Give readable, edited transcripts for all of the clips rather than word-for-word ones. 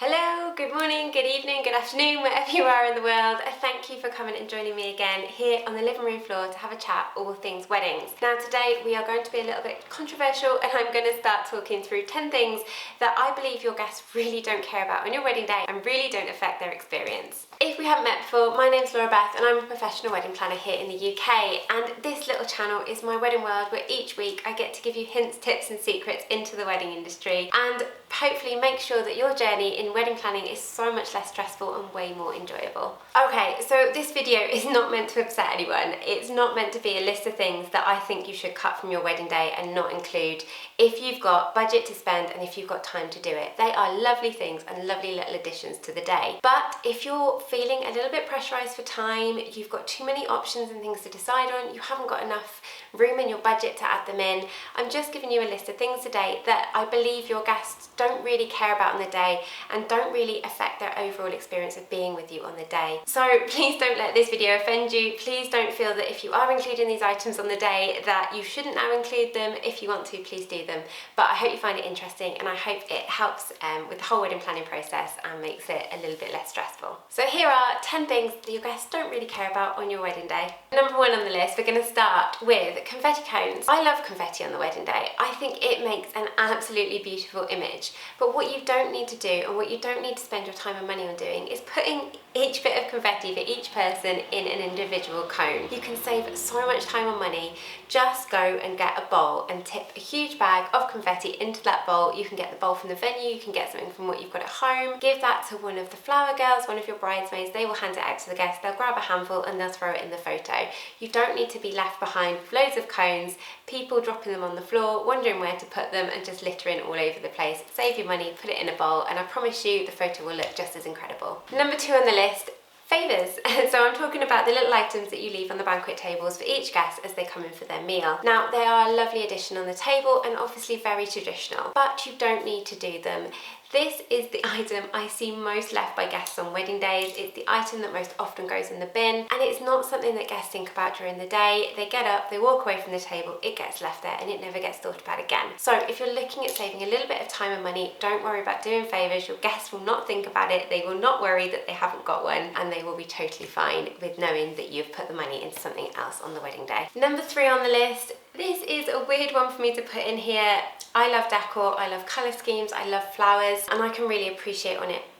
Hello, good morning, good evening, good afternoon, wherever you are in the world. Thank you for coming and joining me again here on the living room floor to have a chat all things weddings. Now today we are going to be a little bit controversial and I'm going to start talking through 10 things that I believe your guests really don't care about on your wedding day and really don't affect their experience. If we haven't met before, my name's Laura Beth and I'm a professional wedding planner here in the UK, and this little channel is my wedding world where each week I get to give you hints, tips and secrets into the wedding industry and hopefully make sure that your journey in wedding planning is so much less stressful and way more enjoyable. Okay, so this video is not meant to upset anyone. It's not meant to be a list of things that I think you should cut from your wedding day and not include if you've got budget to spend and if you've got time to do it. They are lovely things and lovely little additions to the day. But if you're feeling a little bit pressurized for time, you've got too many options and things to decide on, you haven't got enough room in your budget to add them in, I'm just giving you a list of things today that I believe your guests don't really care about on the day and don't really affect their overall experience of being with you on the day. So please don't let this video offend you. Please don't feel that if you are including these items on the day that you shouldn't now include them. If you want to, please do them. But I hope you find it interesting and I hope it helps with the whole wedding planning process and makes it a little bit less stressful. So here are 10 things that your guests don't really care about on your wedding day. Number one on the list, we're going to start with confetti cones. I love confetti on the wedding day. I think it makes an absolutely beautiful image. But what you don't need to do and what you don't need to spend your time and money on doing is putting each bit of confetti for each person in an individual cone. You can save so much time and money. Just go and get a bowl and tip a huge bag of confetti into that bowl. You can get the bowl from the venue, you can get something from what you've got at home. Give that to one of the flower girls, one of your bridesmaids. They will hand it out to the guests. They'll grab a handful and they'll throw it in the photo. You don't need to be left behind with loads of cones, people dropping them on the floor, wondering where to put them and just littering all over the place. Save your money, put it in a bowl, and I promise you the photo will look just as incredible. Number two on the list, favours. So I'm talking about the little items that you leave on the banquet tables for each guest as they come in for their meal. Now they are a lovely addition on the table and obviously very traditional, but you don't need to do them. This is the item I see most left by guests on wedding days. It's the item that most often goes in the bin, and it's not something that guests think about during the day. They get up, they walk away from the table, it gets left there and it never gets thought about again. So if you're looking at saving a little bit of time and money, don't worry about doing favours. Your guests will not think about it, they will not worry that they haven't got one, and they will be totally fine with knowing that you've put the money into something else on the wedding day. Number three on the list, this is a weird one for me to put in here. I love decor, I love colour schemes, I love flowers, and I can really appreciate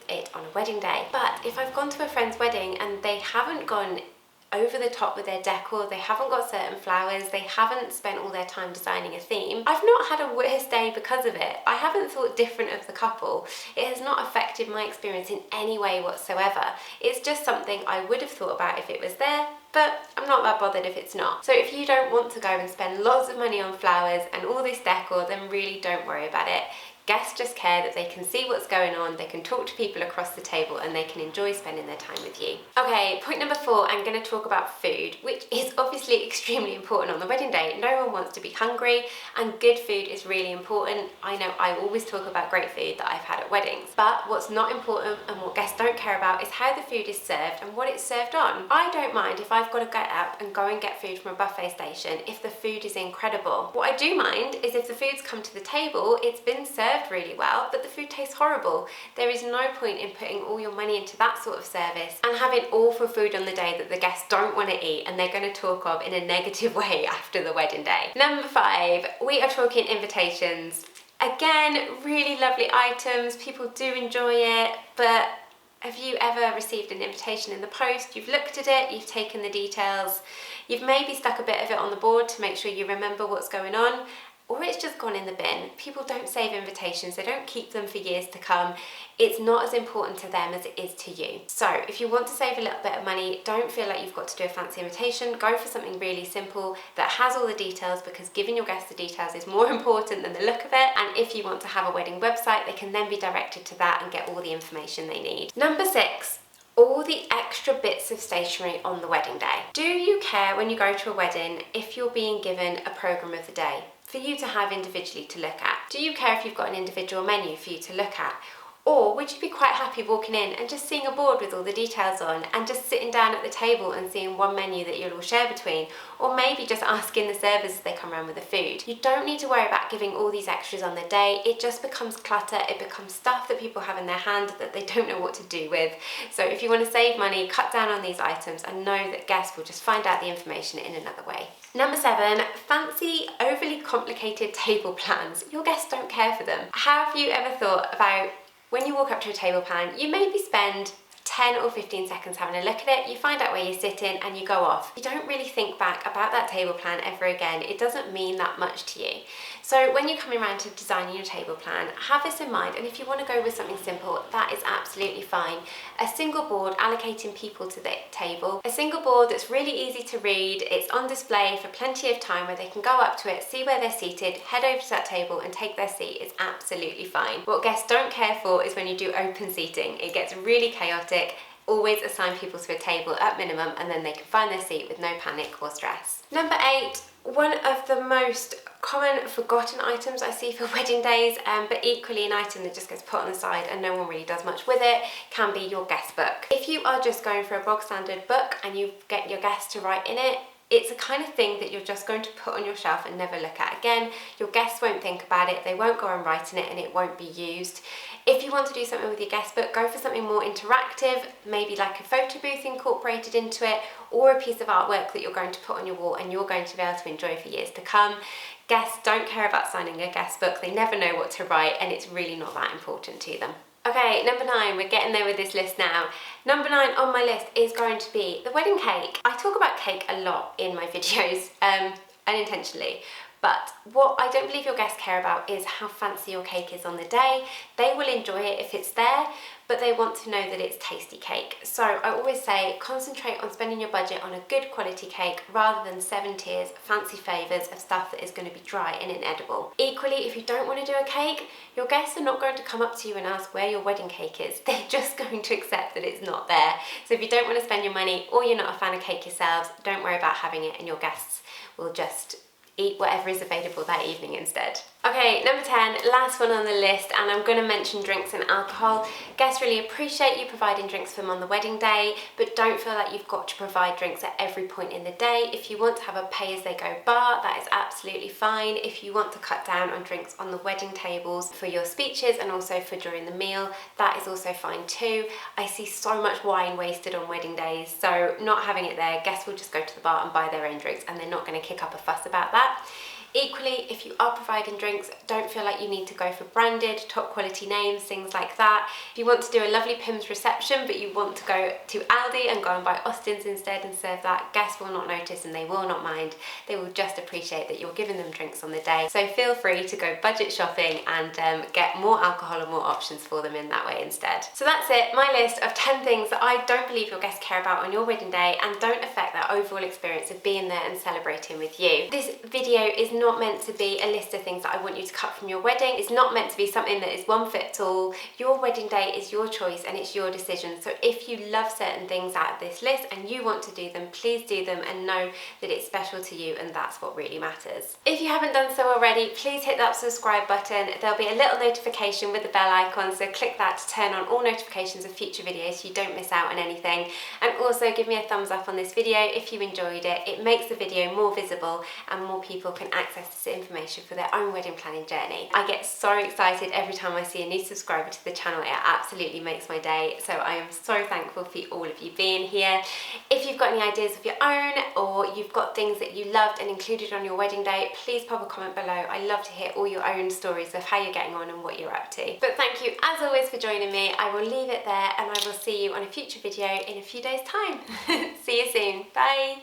it on a wedding day. But if I've gone to a friend's wedding and they haven't gone over the top with their decor, they haven't got certain flowers, they haven't spent all their time designing a theme, I've not had a worse day because of it. I haven't thought different of the couple. It has not affected my experience in any way whatsoever. It's just something I would have thought about if it was there, but I'm not that bothered if it's not. So if you don't want to go and spend lots of money on flowers and all this decor, then really don't worry about it. Guests just care that they can see what's going on, they can talk to people across the table and they can enjoy spending their time with you. Okay, point number four, I'm going to talk about food, which is obviously extremely important on the wedding day. No one wants to be hungry and good food is really important. I know I always talk about great food that I've had at weddings, but what's not important and what guests don't care about is how the food is served and what it's served on. I don't mind if I've got to get up and go and get food from a buffet station if the food is incredible. What I do mind is if the food's come to the table, it's been served really well, but the food tastes horrible. There is no point in putting all your money into that sort of service and having awful food on the day that the guests don't want to eat and they're going to talk of in a negative way after the wedding day. Number five, we are talking invitations. Again, really lovely items, people do enjoy it, but have you ever received an invitation in the post? You've looked at it, you've taken the details, you've maybe stuck a bit of it on the board to make sure you remember what's going on, or it's just gone in the bin. People don't save invitations, they don't keep them for years to come. It's not as important to them as it is to you. So if you want to save a little bit of money, don't feel like you've got to do a fancy invitation. Go for something really simple that has all the details, because giving your guests the details is more important than the look of it. And if you want to have a wedding website, they can then be directed to that and get all the information they need. Number six, all the extra bits of stationery on the wedding day. Do you care when you go to a wedding if you're being given a programme of the day for you to have individually to look at? Do you care if you've got an individual menu for you to look at? Or would you be quite happy walking in and just seeing a board with all the details on and just sitting down at the table and seeing one menu that you'll all share between? Or maybe just asking the servers as they come around with the food. You don't need to worry about giving all these extras on the day. It just becomes clutter. It becomes stuff that people have in their hand that they don't know what to do with. So if you want to save money, cut down on these items and know that guests will just find out the information in another way. Number 7, fancy, overly complicated table plans. Your guests don't care for them. Have you ever thought about when you walk up to a table plan, you maybe spend 10 or 15 seconds having a look at it, you find out where you're sitting and you go off. You don't really think back about that table plan ever again. It doesn't mean that much to you. So when you're coming around to designing your table plan, have this in mind, and if you want to go with something simple, that is absolutely fine. A single board allocating people to the table, a single board that's really easy to read, it's on display for plenty of time where they can go up to it, see where they're seated, head over to that table and take their seat. It's absolutely fine. What guests don't care for is when you do open seating. It gets really chaotic. Always assign people to a table at minimum and then they can find their seat with no panic or stress. Number 8, one of the most common forgotten items I see for wedding days, but equally an item that just gets put on the side and no one really does much with it, can be your guest book. If you are just going for a bog standard book and you get your guests to write in it, it's a kind of thing that you're just going to put on your shelf and never look at again. Your guests won't think about it, they won't go and write in it, and it won't be used. If you want to do something with your guest book, go for something more interactive, maybe like a photo booth incorporated into it, or a piece of artwork that you're going to put on your wall and you're going to be able to enjoy for years to come. Guests don't care about signing a guest book, they never know what to write, and it's really not that important to them. Okay, number 9, we're getting there with this list now. Number 9 on my list is going to be the wedding cake. I talk about cake a lot in my videos, unintentionally, but what I don't believe your guests care about is how fancy your cake is on the day. They will enjoy it if it's there, but they want to know that it's tasty cake. So I always say concentrate on spending your budget on a good quality cake rather than 7 tiers, fancy favours of stuff that is going to be dry and inedible. Equally, if you don't want to do a cake, your guests are not going to come up to you and ask where your wedding cake is. They're just going to accept that it's not there. So if you don't want to spend your money or you're not a fan of cake yourselves, don't worry about having it and your guests will just eat whatever is available that evening instead. Okay, number 10, last one on the list, and I'm going to mention drinks and alcohol. Guests really appreciate you providing drinks for them on the wedding day, but don't feel like you've got to provide drinks at every point in the day. If you want to have a pay-as-they-go bar, that is absolutely fine. If you want to cut down on drinks on the wedding tables for your speeches and also for during the meal, that is also fine too. I see so much wine wasted on wedding days, so not having it there, guests will just go to the bar and buy their own drinks and they're not going to kick up a fuss about that. Equally, if you are providing drinks, don't feel like you need to go for branded, top quality names, things like that. If you want to do a lovely Pim's reception, but you want to go to Aldi and go and buy Austin's instead and serve that, guests will not notice and they will not mind. They will just appreciate that you're giving them drinks on the day. So feel free to go budget shopping and get more alcohol and more options for them in that way instead. So that's it, my list of 10 things that I don't believe your guests care about on your wedding day and don't affect their overall experience of being there and celebrating with you. This video is not meant to be a list of things that I want you to cut from your wedding. It's not meant to be something that is one fits all. Your wedding day is your choice and it's your decision. So if you love certain things out of this list and you want to do them, please do them and know that it's special to you and that's what really matters. If you haven't done so already, please hit that subscribe button. There'll be a little notification with the bell icon, so click that to turn on all notifications of future videos so you don't miss out on anything. And also give me a thumbs up on this video if you enjoyed it. It makes the video more visible and more people can access this information for their own wedding planning journey. I get so excited every time I see a new subscriber to the channel. It absolutely makes my day, so I am so thankful for all of you being here. If you've got any ideas of your own or you've got things that you loved and included on your wedding day, please pop a comment below. I love to hear all your own stories of how you're getting on and what you're up to. But thank you as always for joining me. I will leave it there and I will see you on a future video in a few days time. See you soon. Bye.